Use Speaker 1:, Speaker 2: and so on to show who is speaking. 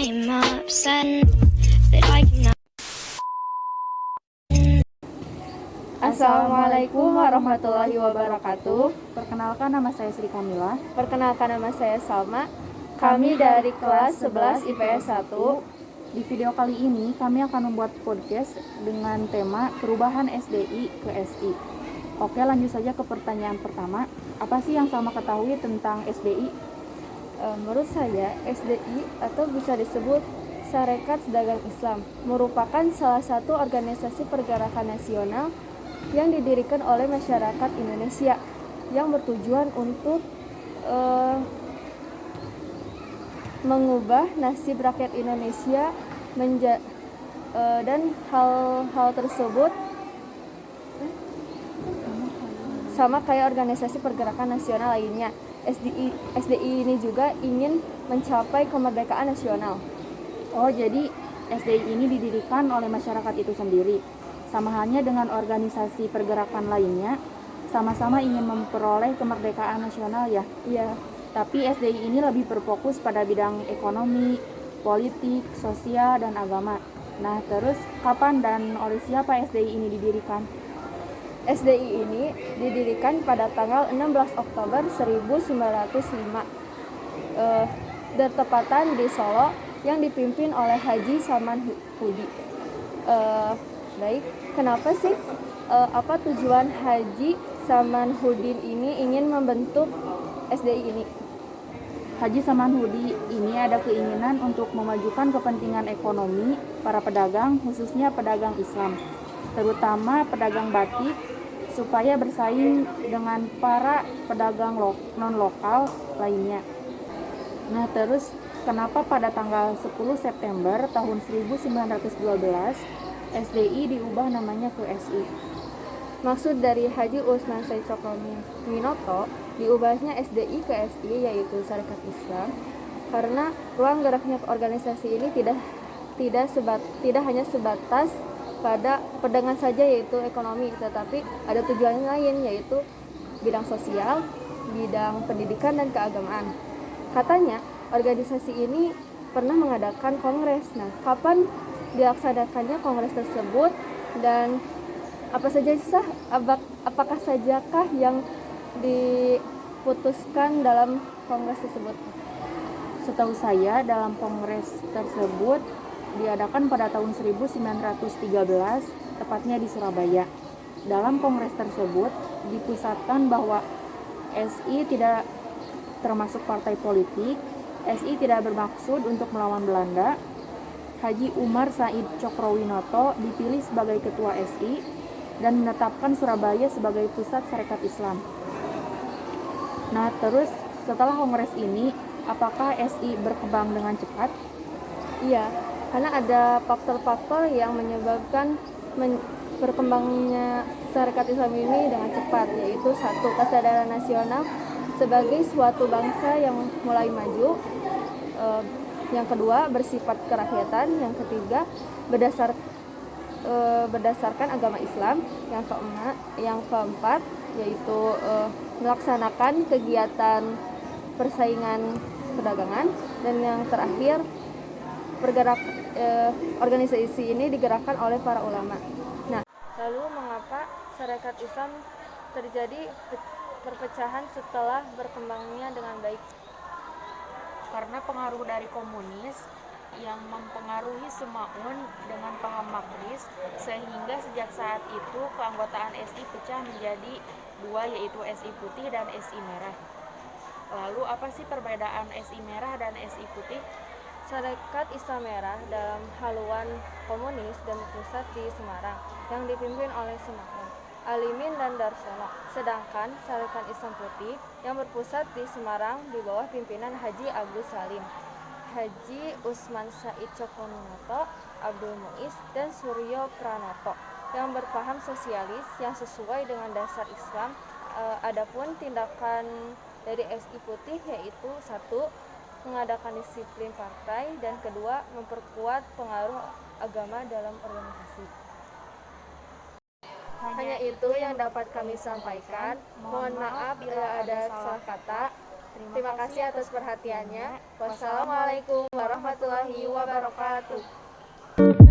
Speaker 1: I'm upset that I cannot.
Speaker 2: Assalamualaikum warahmatullahi wabarakatuh.
Speaker 3: Perkenalkan, nama saya Sri Kamila.
Speaker 2: Perkenalkan, nama saya Salma. Kami dari kelas 11 IPS 1.
Speaker 3: Di video kali ini kami akan membuat podcast dengan tema perubahan SDI ke SI. Oke, lanjut saja ke pertanyaan pertama. Apa sih yang Salma ketahui tentang SDI?
Speaker 2: Menurut saya, SDI atau bisa disebut Sarekat Dagang Islam merupakan salah satu organisasi pergerakan nasional yang didirikan oleh masyarakat Indonesia yang bertujuan untuk mengubah nasib rakyat Indonesia dan hal-hal tersebut sama kayak organisasi pergerakan nasional lainnya. SDI ini juga ingin mencapai kemerdekaan nasional.
Speaker 3: Oh, jadi SDI ini didirikan oleh masyarakat itu sendiri. Sama halnya dengan organisasi pergerakan lainnya, sama-sama ingin memperoleh kemerdekaan nasional ya?
Speaker 2: Iya.
Speaker 3: Tapi SDI ini lebih berfokus pada bidang ekonomi, politik, sosial, dan agama. Nah, terus kapan dan oleh siapa SDI ini didirikan?
Speaker 2: SDI ini didirikan pada tanggal 16 Oktober 1905 bertepatan di Solo yang dipimpin oleh Haji Saman Hudi. Baik, kenapa sih apa tujuan Haji Saman Hudin ini ingin membentuk SDI ini?
Speaker 3: Haji Saman Hudi ini ada keinginan untuk memajukan kepentingan ekonomi para pedagang, khususnya pedagang Islam, terutama pedagang batik, supaya bersaing dengan para pedagang non-lokal lainnya. Nah, terus kenapa pada tanggal 10 September tahun 1912 SDI diubah namanya ke SI?
Speaker 2: Maksud dari Haji Usman Said Cokroaminoto diubahnya SDI ke SI, yaitu Sarekat Islam, karena ruang geraknya organisasi ini tidak hanya sebatas pada pedagang saja, yaitu ekonomi, tetapi ada tujuan lain, yaitu bidang sosial, bidang pendidikan, dan keagamaan. Katanya organisasi ini pernah mengadakan kongres. Nah, kapan dilaksanakannya kongres tersebut dan apakah sajakah yang diputuskan dalam kongres tersebut?
Speaker 3: Setahu saya, dalam kongres tersebut diadakan pada tahun 1913, tepatnya di Surabaya. Dalam kongres tersebut dipusatkan bahwa SI tidak termasuk partai politik, SI tidak bermaksud untuk melawan Belanda. Haji Umar Said Cokroaminoto dipilih sebagai ketua SI dan menetapkan Surabaya sebagai pusat Sarekat Islam. Nah, terus setelah kongres ini, apakah SI berkembang dengan cepat?
Speaker 2: Iya, karena ada faktor-faktor yang menyebabkan berkembangnya Sarekat Islam ini dengan cepat, yaitu satu, kesadaran nasional sebagai suatu bangsa yang mulai maju. Yang kedua, bersifat kerakyatan. Yang ketiga, berdasarkan agama Islam. Yang keempat, yaitu melaksanakan kegiatan persaingan perdagangan. Dan yang terakhir, organisasi ini digerakkan oleh para ulama. Nah, lalu mengapa Sarekat Islam terjadi perpecahan setelah berkembangnya dengan baik?
Speaker 3: Karena pengaruh dari komunis yang mempengaruhi Semaun dengan paham Marxis, sehingga sejak saat itu keanggotaan SI pecah menjadi dua, yaitu SI putih dan SI merah. Lalu apa sih perbedaan SI merah dan SI putih?
Speaker 2: Sarekat Islam Merah dalam haluan komunis dan pusat di Semarang yang dipimpin oleh Semaun, Alimin, dan Darsono. Sedangkan Sarekat Islam Putih yang berpusat di Semarang di bawah pimpinan Haji Agus Salim, Haji Usman Said Cokroaminoto, Abdul Muiz, dan Suryo Pranoto yang berpaham sosialis yang sesuai dengan dasar Islam. Adapun tindakan dari SI Putih yaitu satu, mengadakan disiplin partai, dan kedua, memperkuat pengaruh agama dalam organisasi. Hanya itu yang dapat kami sampaikan. Mohon maaf bila ada salah kata. Terima kasih atas perhatiannya. Wassalamualaikum warahmatullahi wabarakatuh.